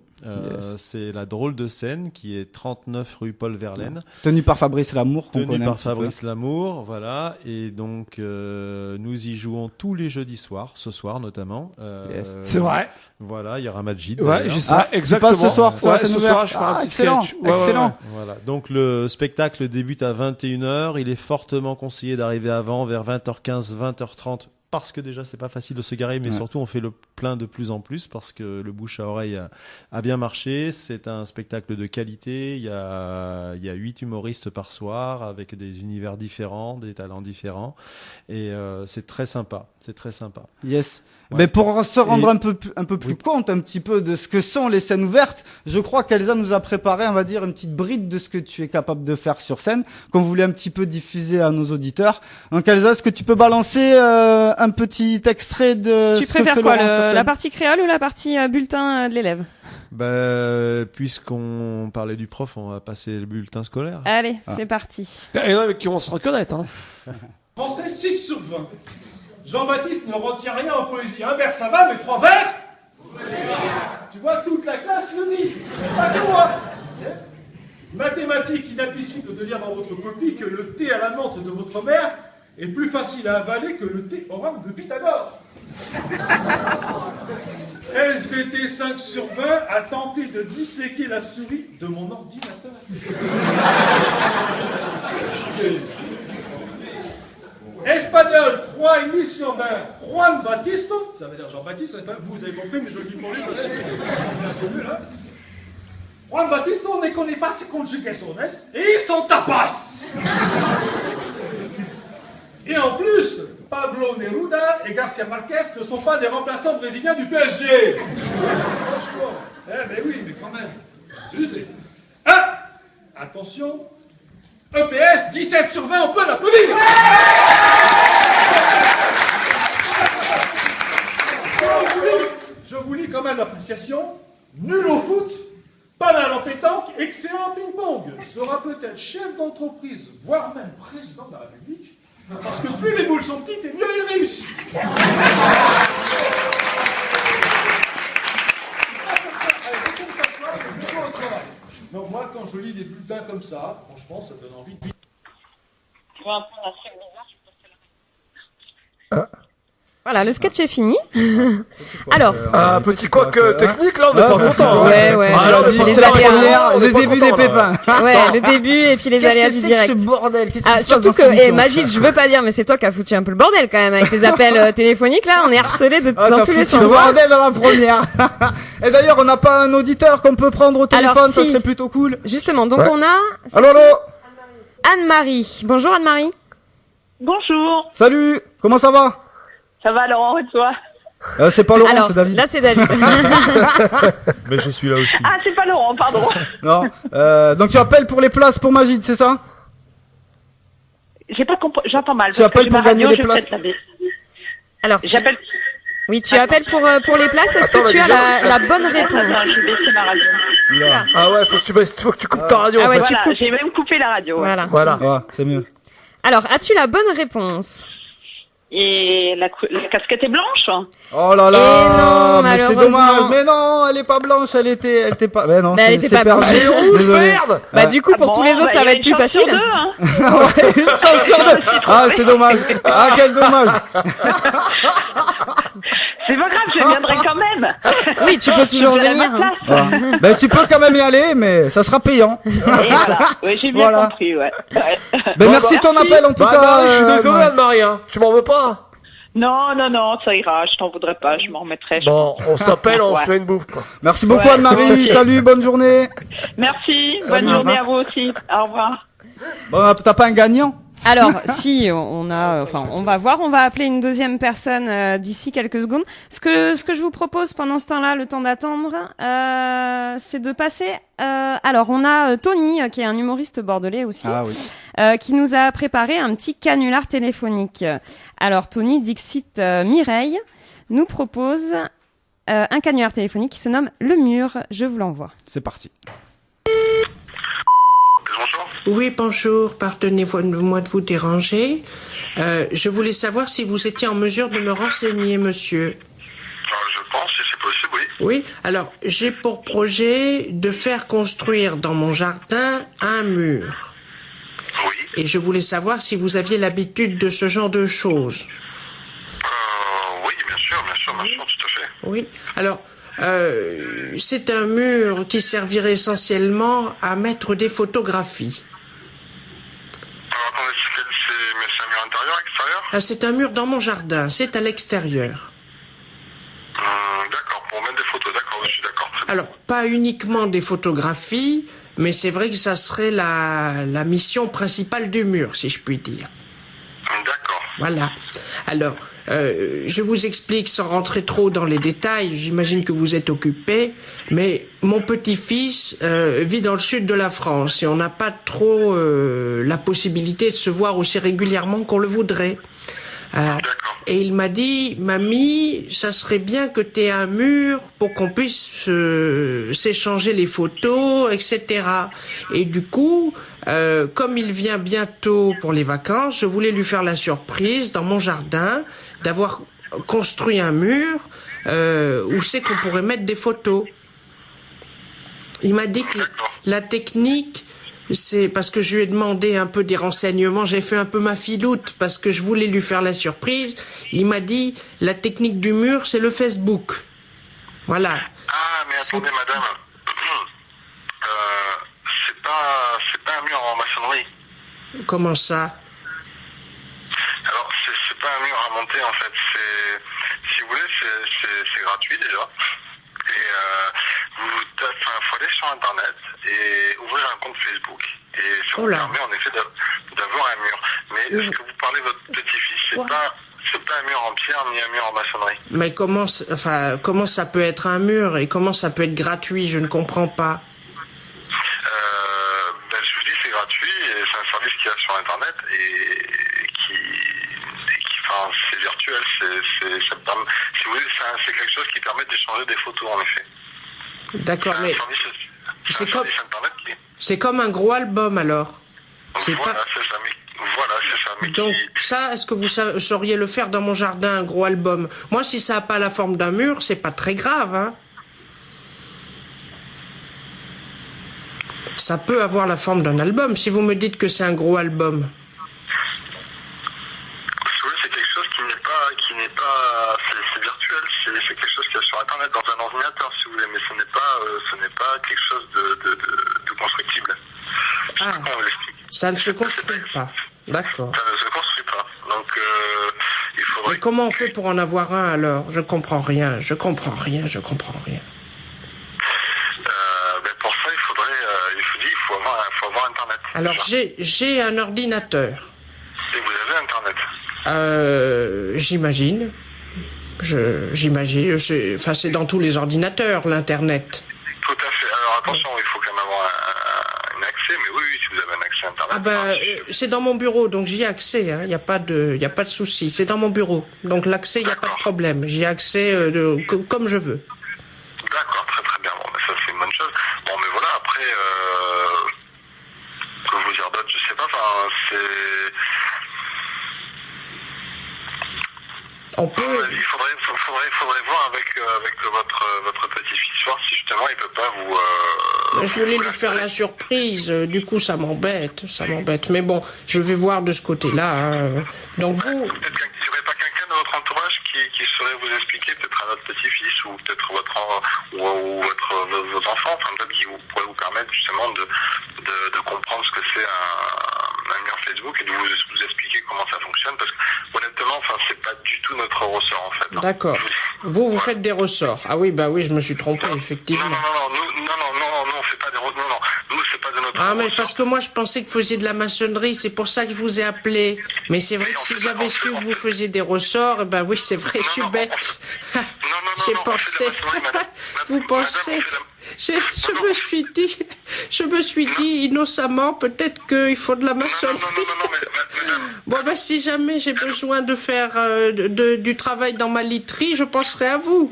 C'est la drôle de scène qui est 39 rue Paul Verlaine. Tenue par Fabrice Lamour, qu'on Tenue connaît un par petit Fabrice Lamour, voilà. Et donc nous y jouons tous les jeudis soirs, ce soir notamment. C'est vrai. Voilà, il y aura Majid. Ouais, j'ai ça, exactement. Tu passes ce soir, ouais, scène ce ouverte. soir, je ferai un petit Excellent, sketch. excellent. Voilà. Donc le spectacle débute à 21h. Il est fortement conseillé d'arriver avant, vers 20h15, 20h30. Parce que déjà c'est pas facile de se garer, mais surtout on fait le plein de plus en plus parce que le bouche à oreille a bien marché. C'est un spectacle de qualité. Il y a 8 humoristes par soir avec des univers différents, des talents différents, et c'est très sympa. C'est très sympa. Yes. Ouais. Mais pour se rendre un peu plus compte un petit peu de ce que sont les scènes ouvertes, je crois qu'Elsa nous a préparé, on va dire, une petite bride de ce que tu es capable de faire sur scène, qu'on voulait un petit peu diffuser à nos auditeurs. Donc Elsa, est-ce que tu peux balancer un petit extrait de Tu ce que préfères fait quoi, Laurent sur scène? la partie créole ou la partie bulletin de l'élève? Puisqu'on parlait du prof, on va passer le bulletin scolaire. Allez, c'est parti. Il y en a qui vont se reconnaître. Hein. Français 6 sur 20. Jean-Baptiste ne retient rien en poésie. Un vers ça va, mais 3 vers tu vois, toute la classe le dit. C'est pas que moi. Mathématiques, inadmissible de lire dans votre copie que le thé à la menthe de votre mère est plus facile à avaler que le thé au rhum de Pythagore. SVT 5 sur 20 a tenté de disséquer la souris de mon ordinateur. Espagnol, 3,5 sur 20. Juan Baptiste, ça veut dire Jean-Baptiste, vous avez compris, mais je le dis pour lui parce que c'est nul, hein. Juan Baptiste, on ne connaît pas ses conjugaisons, et ils sont tapas. Et en plus, Pablo Neruda et Garcia Marquez ne sont pas des remplaçants brésiliens du PSG. Franchement, ben oui, mais quand même. Ah, attention. EPS, 17 sur 20, on peut l'applaudir. Je vous lis quand même l'appréciation. Nul au foot, pas mal en pétanque, excellent en ping-pong. Sera peut-être chef d'entreprise, voire même président de la République. Parce que plus les boules sont petites et mieux il réussit. Donc moi, quand je lis des bulletins comme ça, franchement, ça donne envie de... Voilà, le sketch est fini. Alors, Un petit couac technique, là, on est pas content. ouais, ouais, Alors, c'est les c'est la aléas. première, le début des pépins. ouais, le début et puis les aléas du direct. Qu'est-ce que c'est que ce bordel? Qu'est-ce qui se passe Surtout dans que, cette émission Magid, je veux pas dire, mais c'est toi qui as foutu un peu le bordel quand même avec tes appels téléphoniques là. On est harcelés dans t'as tous les foutu sens. le bordel dans la première. Et d'ailleurs, on n'a pas un auditeur qu'on peut prendre au téléphone, Alors, ça si. serait plutôt cool. Justement, donc Ouais. on a Allô, allô. Anne-Marie. Bonjour Anne-Marie. Bonjour, Salut. Comment ça va? ça va Laurent et toi? C'est pas Laurent, Alors c'est David. là c'est David. Mais je suis là aussi. Ah c'est pas Laurent, pardon. Non. Donc tu appelles pour les places pour Magid, c'est ça? J'ai pas compris, j'entends mal. Tu parce que appelles j'ai ma pour gagner radio, des je vais places. peut-être la baisser. Alors J'appelle. oui, tu appelles pour les places. Est-ce Attends, que tu mais as déjà- la bonne Attends, réponse? je vais baisser ma radio. Ah ouais, faut que tu coupes ta radio. Ah en ouais, fait. tu Voilà, coupes. j'ai même coupé la radio. ouais. Voilà. Voilà. Ouais, c'est mieux. Alors, as-tu la bonne réponse? Et la casquette est blanche? Oh là Et non, là, mais c'est malheureusement. dommage. Mais non, elle est pas blanche, elle était pas. Mais non, Mais elle était pas perdu. blanche. J'ai rouge, Désolé. merde. Bah du coup pour tous les autres ça va être plus facile. Deux, hein. Ouais, une chance sur deux. Ah, c'est dommage. Ah, quel dommage. C'est pas grave, je viendrai quand même. Oui, tu peux toujours Je viendrai à venir. ma hein. place. Ben, tu peux quand même y aller, mais ça sera payant. Et voilà, ouais, j'ai bien Voilà. compris, ouais. Ouais. Ben, merci de ton appel, en tout Bah, cas. Marie, je suis désolé, ouais. Anne-Marie, hein. Tu m'en veux pas? Non, ça ira, je t'en voudrais pas, je m'en remettrai. Bon, on s'appelle, on Ouais. se fait une bouffe, quoi. Merci beaucoup, Ouais, Anne-Marie. ok. Salut, bonne journée. Merci, Salut, bonne journée au à vous aussi. Au revoir. Bon, t'as pas un gagnant? Alors, si on a, enfin, on va voir, on va appeler une deuxième personne d'ici quelques secondes. Ce que je vous propose pendant ce temps-là, le temps d'attendre, c'est de passer. Alors, on a Tony, qui est un humoriste bordelais aussi, qui nous a préparé un petit canular téléphonique. Alors, Tony Dixit Mireille nous propose un canular téléphonique qui se nomme Le Mur. Je vous l'envoie. C'est parti. Bonjour. Oui, bonjour. Pardonnez-moi de vous déranger. Je voulais savoir si vous étiez en mesure de me renseigner, monsieur. Je pense, si c'est possible, oui. Oui, alors, j'ai pour projet de faire construire dans mon jardin un mur. Oui. Et je voulais savoir si vous aviez l'habitude de ce genre de choses. Oui, bien sûr, tout à fait. Oui, alors, c'est un mur qui servirait essentiellement à mettre des photographies. Alors, attendez, mais c'est un mur intérieur, extérieur? C'est un mur dans mon jardin, c'est à l'extérieur. D'accord, pour mettre des photos, d'accord, je suis d'accord. Alors, pas uniquement des photographies, mais c'est vrai que ça serait la mission principale du mur, si je puis dire. D'accord. Voilà. Alors, je vous explique sans rentrer trop dans les détails, j'imagine que vous êtes occupé, mais mon petit-fils vit dans le sud de la France et on n'a pas trop la possibilité de se voir aussi régulièrement qu'on le voudrait. Et il m'a dit, mamie, ça serait bien que tu aies un mur pour qu'on puisse s'échanger les photos, etc. Et du coup, comme il vient bientôt pour les vacances, je voulais lui faire la surprise dans mon jardin d'avoir construit un mur où c'est qu'on pourrait mettre des photos. Il m'a dit que la technique, c'est parce que je lui ai demandé un peu des renseignements, j'ai fait un peu ma filoute parce que je voulais lui faire la surprise. Il m'a dit, la technique du mur, c'est le Facebook. Voilà. Ah, mais attendez, madame. C'est pas un mur en maçonnerie. Comment ça? Alors, c'est pas un mur à monter, en fait. Si vous voulez, c'est gratuit, déjà. Et faut aller sur Internet et ouvrir un compte Facebook. Et ça vous permet en effet d'avoir un mur. Mais ce que vous parlez, votre petit-fils, c'est pas un mur en pierre ni un mur en maçonnerie. Mais comment ça peut être un mur et comment ça peut être gratuit? Je ne comprends pas. Je vous dis, c'est gratuit et c'est un service qu'il y a sur Internet et c'est virtuel. Ça permet, si vous voulez, c'est quelque chose qui permet d'échanger des photos, en effet. D'accord, mais c'est comme un gros album, alors. C'est ça. Donc ça, est-ce que vous sauriez le faire dans mon jardin, un gros album? Moi, si ça n'a pas la forme d'un mur, c'est pas très grave, hein. Ça peut avoir la forme d'un album, si vous me dites que c'est un gros album. C'est quelque chose qui n'est pas, c'est virtuel, c'est quelque chose qui est sur Internet dans un ordinateur, si vous voulez, mais ce n'est pas quelque chose de constructible. Ça ne se construit pas. D'accord. Ça ne se construit pas. Donc, il faudrait... Et comment on fait pour en avoir un, alors? Je comprends rien. Pour ça, il faut avoir Internet. Alors, j'ai un ordinateur. Et vous avez Internet? J'imagine. C'est dans tous les ordinateurs, l'Internet. Tout à fait. Alors, attention, il faut quand même avoir un accès, mais oui, si vous avez un accès à Internet... c'est dans mon bureau, donc j'y ai accès, hein. Y a pas de souci. C'est dans mon bureau. Donc, l'accès, il n'y a pas de problème. J'y ai accès comme je veux. D'accord, très très bien. Bon, mais ça, c'est une bonne chose. Bon, mais voilà, après... que vous dire d'autre, je sais pas, On peut... Il faudrait voir avec votre petit-fils, voir si justement il peut pas vous... Je voulais lui faire la surprise, du coup ça m'embête. Mais bon, je vais voir de ce côté-là. Hein. Donc vous... Peut-être qu'il n'y aurait pas quelqu'un de votre entourage qui saurait vous expliquer, peut-être à votre petit-fils ou peut-être vos enfants, peut-être qui pourrait vous permettre justement de comprendre ce que c'est un mur Facebook et de vous expliquer comment ça fonctionne, parce que honnêtement, c'est pas du tout notre ressort en fait. D'accord. Vous faites des ressorts. Ah oui, je me suis trompé, effectivement. Non, on c'est pas des non, nous c'est pas de notre. Ah, mais parce que moi je pensais que vous faisiez de la maçonnerie, c'est pour ça que je vous ai appelé. Mais c'est vrai que si j'avais su que vous faisiez des ressorts, ben oui, c'est vrai, je suis bête. J'ai pensé. Vous pensez. Je me suis dit innocemment, peut-être qu'il faut de la maçonnerie. Bon, ben, si jamais j'ai besoin de faire du travail dans ma literie, je penserai à vous.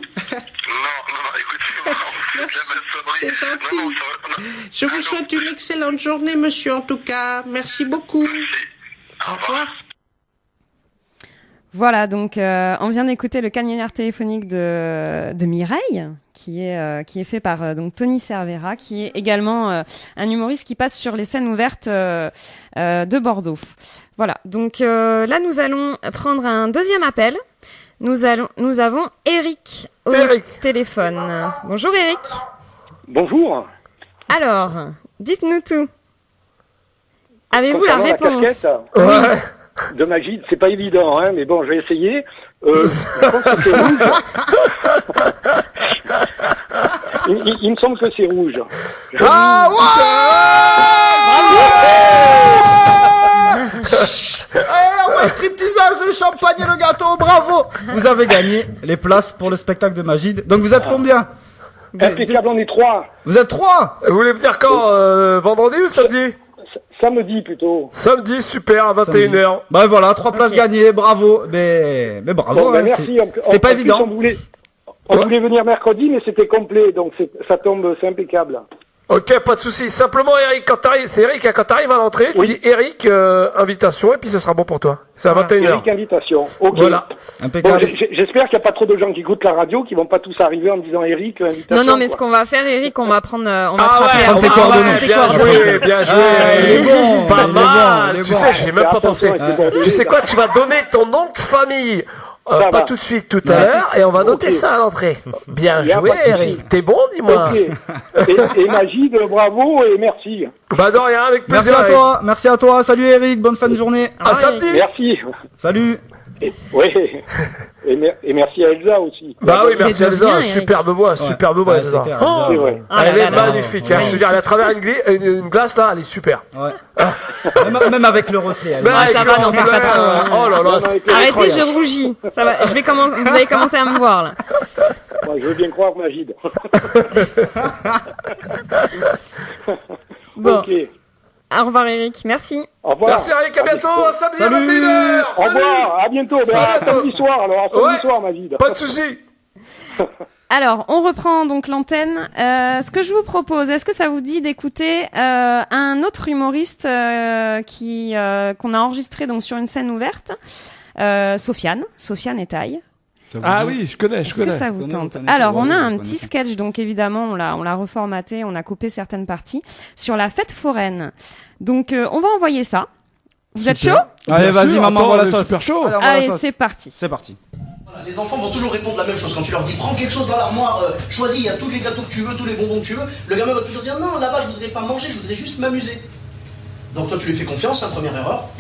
Merci, c'est gentil. Je vous souhaite une excellente journée, monsieur, en tout cas. Merci beaucoup. Au revoir. Voilà, donc on vient d'écouter le canular téléphonique de Mireille, qui est fait par donc Tony Cervera, qui est également un humoriste qui passe sur les scènes ouvertes de Bordeaux. Voilà, donc là nous allons prendre un deuxième appel. Nous avons Eric au téléphone. Bonjour Eric. Bonjour. Alors, dites-nous tout. Avez-vous la réponse? Ouais. De Magide, c'est pas évident, hein, mais bon, je vais essayer. Je pense que c'est rouge. Il me semble que c'est rouge. Ah ouais, stripteaseuse, le champagne et le gâteau, bravo. Vous avez gagné les places pour le spectacle de Magide. Donc vous êtes combien? Impeccable, on est 3. Vous êtes 3. Vous voulez venir quand vendredi ou samedi? Samedi plutôt. Samedi, super, à 21h. Bah voilà, 3 places gagnées, bravo. Mais bravo, Bon, hein, merci. c'était pas évident. On voulait venir mercredi, mais c'était complet, donc ça tombe, c'est impeccable. Ok, pas de souci. Simplement, Eric, c'est Eric, quand t'arrives à l'entrée, tu dis Eric, invitation, et puis ce sera bon pour toi. C'est à 21h. Eric, invitation. Ok. Voilà. Impeccable. Bon, j'espère qu'il n'y a pas trop de gens qui écoutent la radio, qui vont pas tous arriver en me disant Eric, invitation. Non, mais ce qu'on va faire, Eric, on va prendre, on va prendre tes coordonnées. Bien joué. Il est bon. Pas mal. Tu sais, j'y ai même pas pensé. Tu sais quoi, tu vas donner ton nom de famille. Pas tout de suite, tout à l'heure, et on va noter ça à l'entrée. Bien joué, Eric. T'es bon, dis-moi. Et Magide, bravo et merci. Bah de rien, avec plaisir. Merci à toi. Salut Eric, bonne fin de journée. À samedi. Merci. Salut. Et merci à Elsa aussi. Bah oui, merci à Elsa. Superbe voix, Elsa. Elle est magnifique. Je veux dire, elle a travers une glace là, elle est super. Même avec le reflet. Ça va, n'en faites pas trop. Oh là là. Arrêtez, je rougis. Ça va, vous allez commencer à me voir là. Je veux bien croire Magide. Bon. Au revoir Eric, merci. Au revoir. Merci Eric, à bientôt, samedi à 21h. Au revoir, à bientôt. À samedi soir alors, samedi soir Magide. Pas de soucis. Alors, on reprend donc l'antenne. Ce que je vous propose, est-ce que ça vous dit d'écouter un autre humoriste qu'on a enregistré donc sur une scène ouverte, Sofiane Etaille. Ah oui, je connais. Est-ce que ça vous tente? Alors, on a un petit sketch, donc évidemment, on l'a reformaté, on a coupé certaines parties sur la fête foraine. Donc, on va envoyer ça. Vous êtes chaud? Allez, vas-y, maman, voilà ça. Super chaud. Allez, c'est parti. C'est parti. Les enfants vont toujours répondre la même chose quand tu leur dis prends quelque chose dans l'armoire, choisis, il y a tous les gâteaux que tu veux, tous les bonbons que tu veux. Le gamin va toujours dire non, là-bas je voudrais pas manger, je voudrais juste m'amuser. Donc toi tu lui fais confiance, hein, première erreur.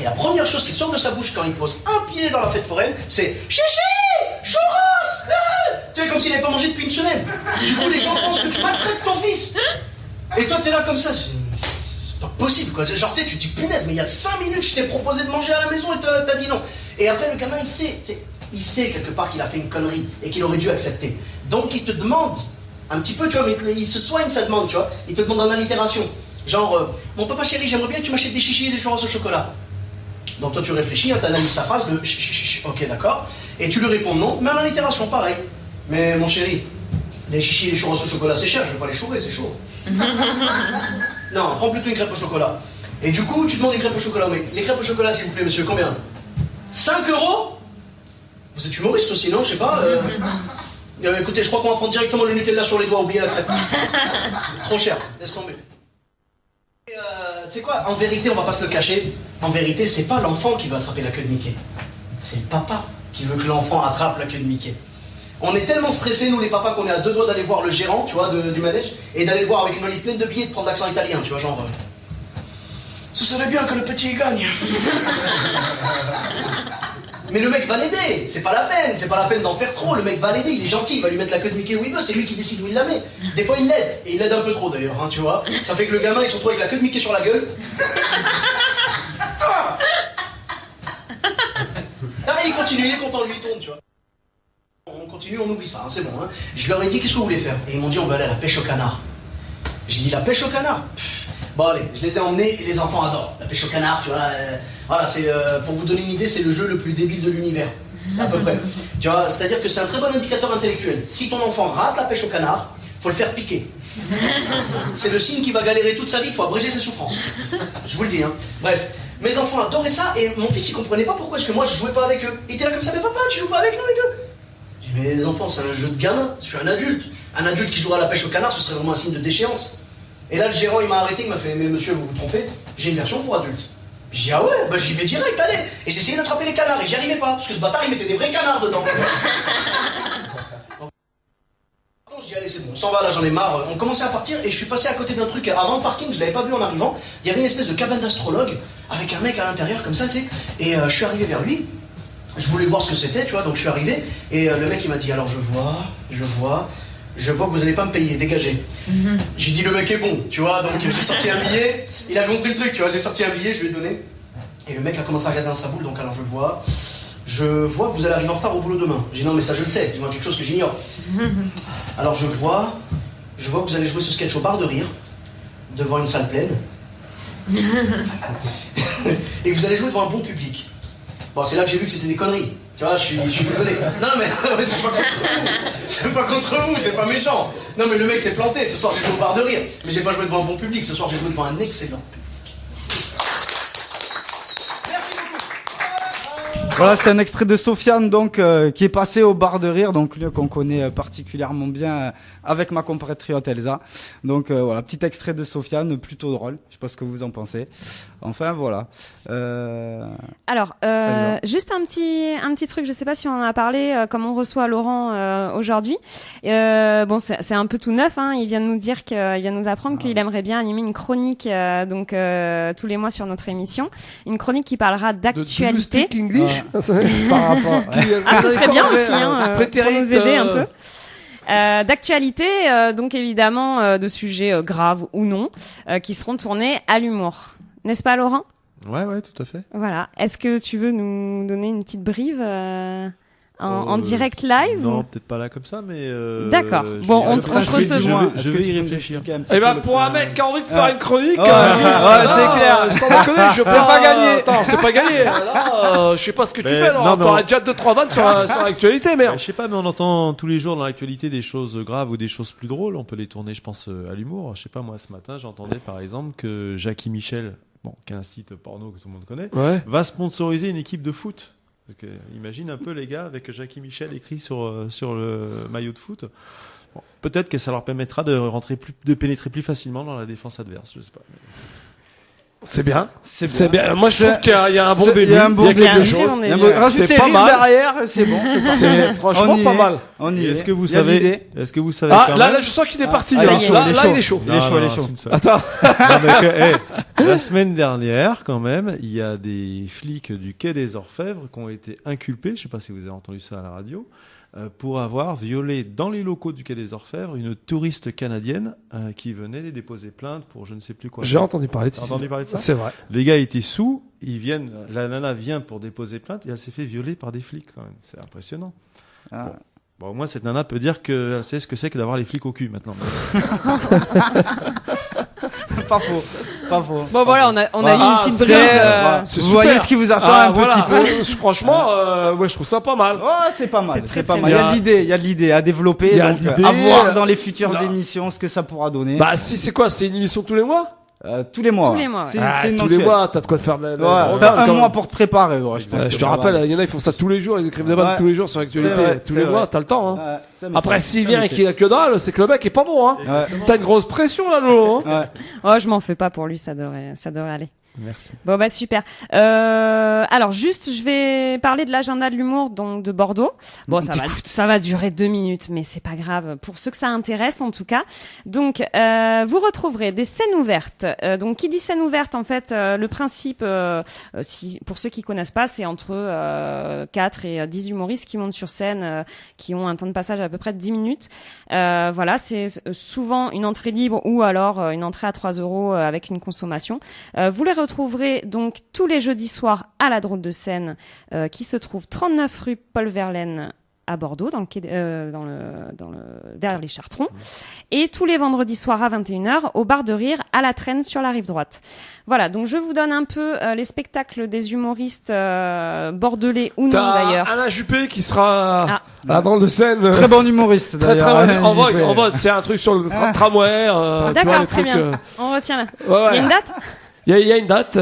Et la première chose qui sort de sa bouche quand il pose un pied dans la fête foraine, c'est chichi, churros. Tu es comme s'il n'avait pas mangé depuis une semaine. Du coup les gens pensent que tu maltraites ton fils. Et toi t'es là comme ça. C'est pas possible quoi. Genre tu sais, tu te dis punaise, mais il y a 5 minutes je t'ai proposé de manger à la maison et t'as dit non. Et après le gamin il sait quelque part qu'il a fait une connerie et qu'il aurait dû accepter. Donc il te demande, un petit peu, tu vois, mais il se soigne sa demande, tu vois. Il te demande en allitération. Genre, mon papa chéri, j'aimerais bien que tu m'achètes des chichis et des churros au chocolat. Donc toi tu réfléchis, hein, t'analyses sa phrase de ok d'accord, et tu lui réponds non, mais en allitération, pareil. Mais mon chéri, les chichis et les churros au chocolat c'est cher, je vais pas les chourer, c'est chaud. Non, prends plutôt une crêpe au chocolat. Et du coup, tu demandes une crêpe au chocolat, mais les crêpes au chocolat s'il vous plaît monsieur, combien? 5 €? Vous êtes humoriste aussi, non? Je sais pas. Écoutez, je crois qu'on va prendre directement le Nutella sur les doigts, oubliez la crêpe. Trop cher, laisse tomber. Tu sais quoi, en vérité, on va pas se le cacher. En vérité, c'est pas l'enfant qui veut attraper la queue de Mickey. C'est le papa qui veut que l'enfant attrape la queue de Mickey. On est tellement stressés, nous les papas, qu'on est à 2 doigts d'aller voir le gérant, tu vois, du manège, et d'aller le voir avec une valise pleine de billets, de prendre l'accent italien, tu vois, genre... Ce serait bien que le petit gagne. Mais le mec va l'aider, c'est pas la peine d'en faire trop, le mec va l'aider, il est gentil, il va lui mettre la queue de Mickey où il veut, c'est lui qui décide où il la met. Des fois il l'aide, et il l'aide un peu trop d'ailleurs, hein, tu vois. Ça fait que le gamin il se retrouve avec la queue de Mickey sur la gueule. Ah, et il continue, il est content, lui il tourne, tu vois. On continue, on oublie ça, hein, c'est bon. Hein. Je leur ai dit, qu'est-ce que vous voulez faire? Et ils m'ont dit, on va aller à la pêche au canard. J'ai dit, la pêche au canard? Bon allez, je les ai emmenés et les enfants adorent. La pêche au canard, tu vois, voilà, c'est, pour vous donner une idée, c'est le jeu le plus débile de l'univers, à peu près. Tu vois, c'est-à-dire que c'est un très bon indicateur intellectuel. Si ton enfant rate la pêche au canard, faut le faire piquer. C'est le signe qu'il va galérer toute sa vie, il faut abréger ses souffrances. Je vous le dis, hein. Bref, mes enfants adoraient ça et mon fils il comprenait pas pourquoi est-ce que moi je jouais pas avec eux. Il était là comme ça, mais papa, tu joues pas avec nous et tout. J'ai dit, mais les enfants, c'est un jeu de gamin, je suis un adulte. Un adulte qui jouera à la pêche au canard, ce serait vraiment un signe de déchéance. Et là, le gérant, il m'a arrêté, il m'a fait, mais monsieur, vous vous trompez, j'ai une version pour adultes. J'ai dit, ah ouais, bah j'y vais direct, allez. Et j'ai essayé d'attraper les canards et j'y arrivais pas, parce que ce bâtard, il mettait des vrais canards dedans. Je dis, allez, c'est bon, on s'en va, là, j'en ai marre. On commençait à partir et je suis passé à côté d'un truc avant le parking, je l'avais pas vu en arrivant. Il y avait une espèce de cabane d'astrologue avec un mec à l'intérieur, comme ça, tu sais. Et je suis arrivé vers lui. Je voulais voir ce que c'était, tu vois, donc je suis arrivé. Et le mec, il m'a dit, alors je vois que vous allez pas me payer, dégagez. J'ai dit, le mec est bon, tu vois, donc j'ai sorti un billet. Il a compris le truc, tu vois, j'ai sorti un billet, je lui ai donné. Et le mec a commencé à regarder dans sa boule, donc alors je vois que vous allez arriver en retard au boulot demain. J'ai dit, non, mais ça je le sais, dis-moi quelque chose que j'ignore. Alors je vois que vous allez jouer ce sketch au bar de rire, devant une salle pleine. Et que vous allez jouer devant un bon public. Bon, c'est là que j'ai vu que c'était des conneries. Tu vois, je suis désolé. Non, mais c'est pas contre vous. C'est pas contre vous, c'est pas méchant. Non, mais le mec s'est planté. Ce soir, j'ai joué au bar de rire. Mais j'ai pas joué devant un bon public. Ce soir, j'ai joué devant un excellent public. Voilà, c'était un extrait de Sofiane, donc, qui est passé au bar de rire, donc, lui, qu'on connaît particulièrement bien, avec ma compatriote Elsa. Donc, voilà, petit extrait de Sofiane, plutôt drôle. Je sais pas ce que vous en pensez. Enfin, voilà. Alors, juste un petit truc, je sais pas si on en a parlé, comme on reçoit Laurent, aujourd'hui. Bon, c'est un peu tout neuf, hein. Il vient de nous dire qu'il vient de nous apprendre qu'il aimerait bien animer une chronique, donc, tous les mois sur notre émission. Une chronique qui parlera d'actualité. Par rapport. Ce serait bien aussi, hein, pour nous aider un peu. D'actualité, donc évidemment de sujets graves ou non, qui seront tournés à l'humour. N'est-ce pas, Laurent? Ouais, tout à fait. Voilà. Est-ce que tu veux nous donner une petite brive en direct live? Non, peut-être pas là comme ça, mais... D'accord. Bon, on te recevra. Je vais y réfléchir. Eh ben, pour un mec qui a envie de faire une chronique... ouais, c'est clair. Sans déconner, je peux pas gagner. Attends, c'est pas gagné. Là, je sais pas ce que tu fais, alors. T'aurais déjà 2-3 vannes sur l'actualité, merde. Je sais pas, mais on entend tous les jours dans l'actualité des choses graves ou des choses plus drôles. On peut les tourner, je pense, à l'humour. Je sais pas, moi, ce matin, j'entendais, par exemple, que Jackie Michel, qui est un site porno que tout le monde connaît, va sponsoriser une équipe de foot. Parce que, imagine un peu les gars avec Jackie Michel écrit sur le maillot de foot. Bon, peut-être que ça leur permettra de pénétrer plus facilement dans la défense adverse, je sais pas. C'est bien. C'est bien. Moi, je trouve qu'il y a un bon début. Il y a quelque chose. Rajoutez pas mal derrière, c'est bon. C'est franchement pas mal. On y est. Est-ce que vous savez Ah, là, je sens qu'il est parti. Là, il est chaud. Il est chaud. Attends. La semaine dernière, quand même, il y a des flics du quai des Orfèvres qui ont été inculpés, je sais pas si vous avez entendu ça à la radio, pour avoir violé dans les locaux du quai des Orfèvres une touriste canadienne qui venait les déposer plainte pour je ne sais plus quoi. J'ai entendu parler de ça. C'est vrai. Les gars étaient sous, la nana vient pour déposer plainte et elle s'est fait violer par des flics quand même. C'est impressionnant. Bon, au moins cette nana peut dire qu'elle sait ce que c'est que d'avoir les flics au cul maintenant. Pas faux. Bon voilà, on a eu une petite brief. Vous voyez ce qui vous attend un petit peu. Franchement, je trouve ça pas mal. Oh, c'est pas mal. C'est pas très mal. Il y a de l'idée à développer. À voir dans les futures émissions ce que ça pourra donner. Bah si, c'est quoi? C'est une émission tous les mois? Tous les mois. Tous les mois. Tous les mois, t'as de quoi te faire de t'as un mois pour te préparer. Je te rappelle, il y en a, ils font ça tous les jours, ils écrivent des vannes tous les jours sur l'actualité. Tous les mois, t'as le temps, hein. Après, s'il vient et qu'il a que dalle, c'est que le mec est pas bon, hein. T'as une grosse pression, là, Lolo, hein. Oh, je m'en fais pas pour lui, ça devrait aller. Merci. Bon bah super. Alors juste, je vais parler de l'agenda de l'humour donc de Bordeaux. Bon, ça va durer 2 minutes, mais c'est pas grave pour ceux que ça intéresse en tout cas. Donc vous retrouverez des scènes ouvertes. Donc qui dit scène ouverte, en fait, le principe, pour ceux qui connaissent pas, c'est entre 4 et 10 humoristes qui montent sur scène, qui ont un temps de passage à peu près de 10 minutes. Voilà, c'est souvent une entrée libre ou alors une entrée à 3 € avec une consommation. Vous les retrouverez donc tous les jeudis soirs à la Drôle de Scène, qui se trouve 39 rue Paul Verlaine à Bordeaux, vers les Chartrons, et tous les vendredis soirs à 21h au bar de rire à la Traîne sur la rive droite. Voilà, donc je vous donne un peu les spectacles des humoristes bordelais ou non d'ailleurs. Alain Juppé qui sera à la Drôle de Scène. Très bon humoriste d'ailleurs. Très bon. En vogue, c'est un truc sur le tramway. D'accord, très bien. On retient là. Ouais. Il y a une date? Il y a une date,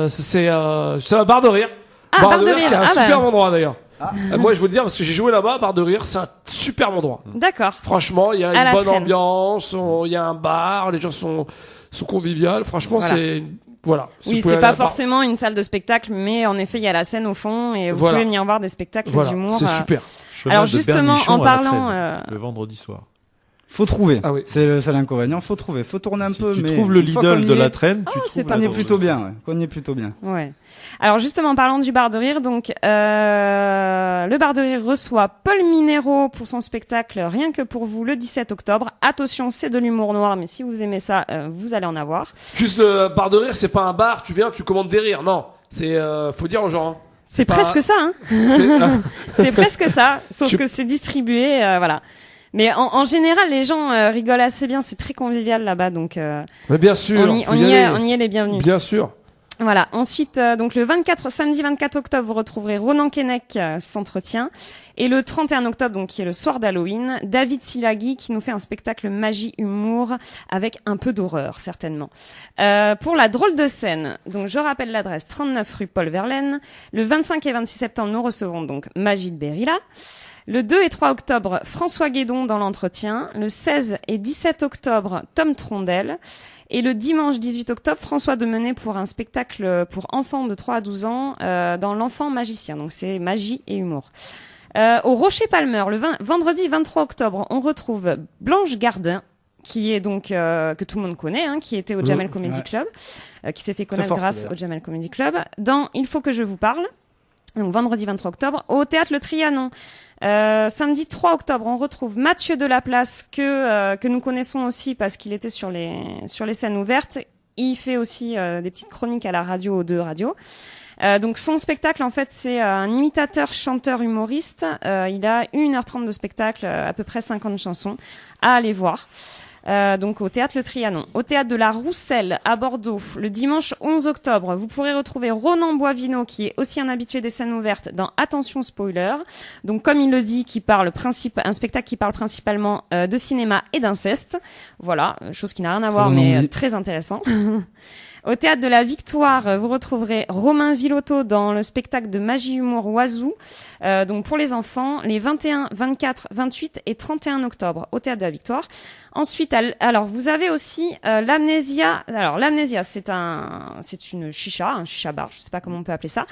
c'est un bar de rire. Ah, bar de rire. C'est un superbe endroit d'ailleurs. Moi, je veux le dire parce que j'ai joué là-bas, bar de rire, c'est un superbe endroit. D'accord. Franchement, il y a une bonne ambiance, il y a un bar, les gens sont conviviales. Franchement, voilà. Voilà. Oui, c'est pas forcément une salle de spectacle, mais en effet, il y a la scène au fond et vous pouvez venir voir des spectacles d'humour. C'est super. Alors justement, en parlant, le vendredi soir. Faut trouver. Ah oui. C'est le seul inconvénient. Faut trouver. Faut tourner un peu. Tu mais trouves le Lidl de la Traîne. Tu connais plutôt bien. Ouais. Connais plutôt bien. Ouais. Alors justement, en parlant du bar de rire, donc le bar de rire reçoit Paul Minero pour son spectacle Rien que pour vous le 17 octobre. Attention, c'est de l'humour noir, mais si vous aimez ça, vous allez en avoir. Juste le bar de rire, c'est pas un bar. Tu viens, tu commandes des rires. Non, c'est faut dire aux gens. Hein. C'est presque ça. Hein. C'est presque ça, sauf que c'est distribué, voilà. Mais en général, les gens rigolent assez bien. C'est très convivial là-bas, donc. Mais bien sûr. On y est les bienvenus. Bien sûr. Voilà. Ensuite, donc samedi 24 octobre, vous retrouverez Ronan Keinec s'entretient. Et le 31 octobre, donc qui est le soir d'Halloween, David Silaghi qui nous fait un spectacle magie-humour avec un peu d'horreur, certainement. Pour la Drôle de Scène, donc je rappelle l'adresse 39 rue Paul Verlaine. Le 25 et 26 septembre, nous recevons donc Magid Berila. Le 2 et 3 octobre, François Guédon dans l'entretien. Le 16 et 17 octobre, Tom Trondel. Et le dimanche 18 octobre, François Demenet pour un spectacle pour enfants de 3 à 12 ans dans l'enfant magicien. Donc c'est magie et humour. Au Rocher Palmer, le vendredi 23 octobre, on retrouve Blanche Gardin, qui est donc que tout le monde connaît, hein, qui était au Jamel Comedy Club, qui s'est fait connaître grâce au Jamel Comedy Club, dans Il faut que je vous parle. Donc vendredi 23 octobre, au Théâtre Le Trianon. Samedi 3 octobre, on retrouve Mathieu Delaplace que nous connaissons aussi parce qu'il était sur les scènes ouvertes. Il fait aussi des petites chroniques à la radio, O2 Radio. Donc son spectacle, en fait, c'est un imitateur, chanteur, humoriste. Il a 1h30 de spectacle, à peu près 50 chansons à aller voir. Donc au Théâtre Le Trianon. Au Théâtre de la Rousselle à Bordeaux, le dimanche 11 octobre, vous pourrez retrouver Ronan Boivino, qui est aussi un habitué des scènes ouvertes dans Attention Spoiler. Donc comme il le dit, un spectacle qui parle principalement de cinéma et d'inceste. Voilà, chose qui n'a rien à voir, mais très intéressant. Au Théâtre de la Victoire, vous retrouverez Romain Villotto dans le spectacle de magie-humour Oiseau, donc pour les enfants, les 21, 24, 28 et 31 octobre au Théâtre de la Victoire. Ensuite, alors vous avez aussi l'Amnésia. Alors l'Amnésia, c'est une chicha, un chicha bar, je sais pas comment on peut appeler ça,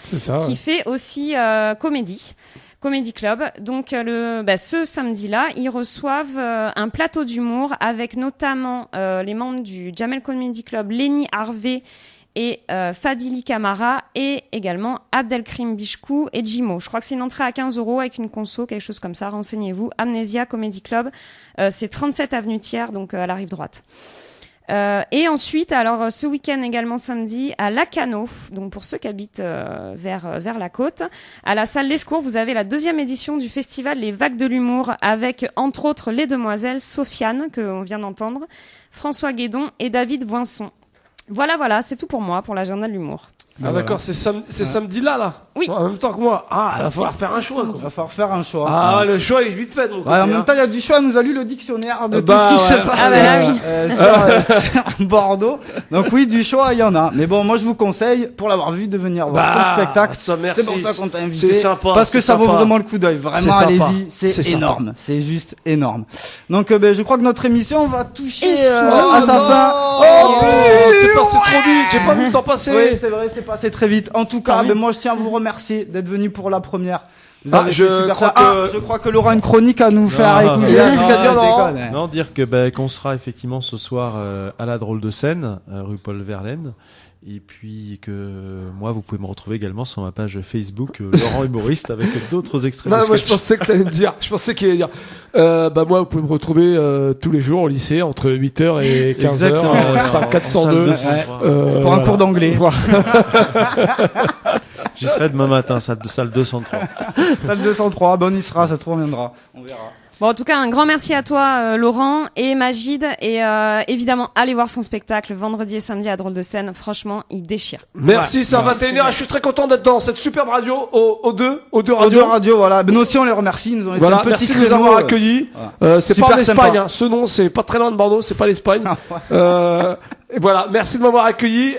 qui fait aussi Comedy Club. Donc ce samedi-là, ils reçoivent un plateau d'humour avec notamment les membres du Jamel Comedy Club, Lenny Harvey et Fadili Camara, et également Abdelkrim Bichkou et Jimo. Je crois que c'est une entrée à 15 € avec une conso, quelque chose comme ça. Renseignez-vous. Amnésia Comedy Club, c'est 37 avenue Thiers, donc à la rive droite. Et ensuite, alors ce week-end également samedi à Lacano, donc pour ceux qui habitent vers la côte, à la salle Lescours, vous avez la 2e édition du festival Les Vagues de l'Humour avec entre autres les demoiselles Sofiane que on vient d'entendre, François Guédon et David Voinson. Voilà, c'est tout pour moi pour l'agenda de l'humour. Ah d'accord, c'est samedi là. Oui. En même temps que moi. Ah, il va falloir faire un choix. Il va falloir faire un choix. Ah, le choix il est vite fait de mon côté. En même temps, il y a du choix. nous a lu le dictionnaire de tout ce qui se passe sur Bordeaux. Donc oui, du choix, il y en a. Mais bon, moi, je vous conseille, pour l'avoir vu, de venir voir ton spectacle. Ça, merci. C'est pour ça qu'on t'a invité. C'est sympa. Parce que ça vaut vraiment le coup d'œil. Vraiment, allez-y. C'est sympa. énorme. C'est juste énorme. Donc, je crois que notre émission va toucher à sa fin. Oh, c'est passé trop vite. J'ai pas vu le temps passer. Oui, c'est vrai, c'est passé très vite. En tout cas, moi, je tiens à vous remercier d'être venu pour la première. Je crois que Laurent a une chronique à nous faire écouter. Non, dire que qu'on sera effectivement ce soir à la Drôle de Scène, rue Paul Verlaine. Et puis que moi, vous pouvez me retrouver également sur ma page Facebook Laurent Humoriste avec d'autres extraits. Non, moi je pensais que t'allais me dire. Je pensais qu'il allait dire. Moi, vous pouvez me retrouver tous les jours au lycée entre 8h et 15h, 5402. Pour un cours d'anglais. J'y serai demain matin, salle 203. Salle 203, on y sera, ça se trouve, on viendra. On verra. Bon, en tout cas, un grand merci à toi, Laurent et Magid. Et évidemment, allez voir son spectacle vendredi et samedi à Drôle de Scène. Franchement, il déchire. Merci, c'est à 21h. Je suis très content d'être dans cette superbe radio, O2 Radio, voilà. Mais nous aussi, on les remercie. Ils nous ont laissé un petit merci de créneau, nous avoir accueillis. C'est super pas en Espagne, sympa. ce nom, c'est pas très loin de Bordeaux, c'est pas l'Espagne. Et voilà, merci de m'avoir accueilli.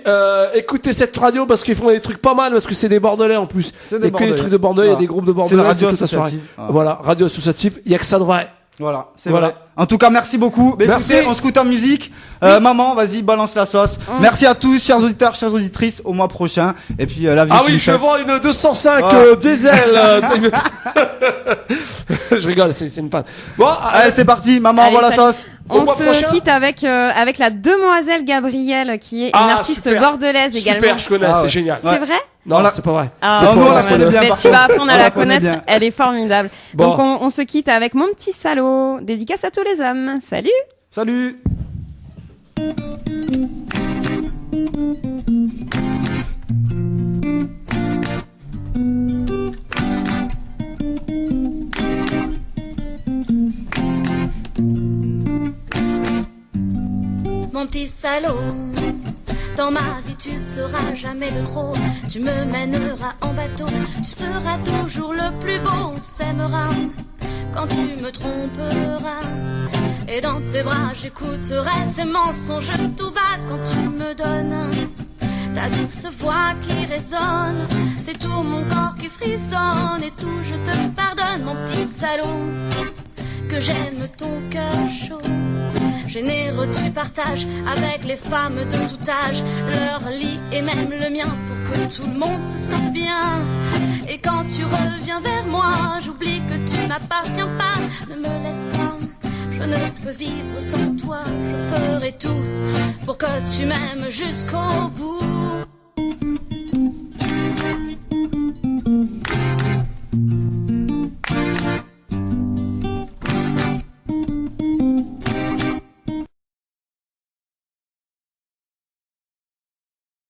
Écoutez cette radio parce qu'ils font des trucs pas mal, parce que c'est des Bordelais en plus. C'est Il y a que des trucs de Bordeaux, il y a des groupes de Bordelais. C'est une radio toute la soirée. associative. Voilà, radio associative, il y a que ça de vrai. Voilà, c'est vrai. En tout cas, merci beaucoup. Merci. Écoutez, on se coûte en musique. Maman, vas-y, balance la sauce. Merci à tous, chers auditeurs, chères auditrices, au mois prochain. Et puis, la vie. Ah oui, je vends une 205 diesel. Je rigole, c'est une panne. Bon, allez, c'est parti. Maman, envoie la sauce. On se quitte avec la demoiselle Gabrielle, qui est une artiste bordelaise également. Super, je connais, c'est génial. C'est vrai? Non, c'est pas vrai. Nous, on la connaît bien. Mais tu vas apprendre à la connaître, elle est formidable. Bon. Donc on se quitte avec Mon petit salaud, dédicace à tous les hommes. Salut! Salut! Mon petit salaud, dans ma vie tu seras jamais de trop. Tu me mèneras en bateau, tu seras toujours le plus beau. On s'aimera quand tu me tromperas, et dans tes bras j'écouterai tes mensonges tout bas. Quand tu me donnes ta douce voix qui résonne, c'est tout mon corps qui frissonne, et tout je te pardonne. Mon petit salaud, que j'aime ton cœur chaud. Généreux tu partages avec les femmes de tout âge leur lit et même le mien, pour que tout le monde se sente bien. Et quand tu reviens vers moi, j'oublie que tu m'appartiens pas. Ne me laisse pas, je ne peux vivre sans toi. Je ferai tout pour que tu m'aimes jusqu'au bout.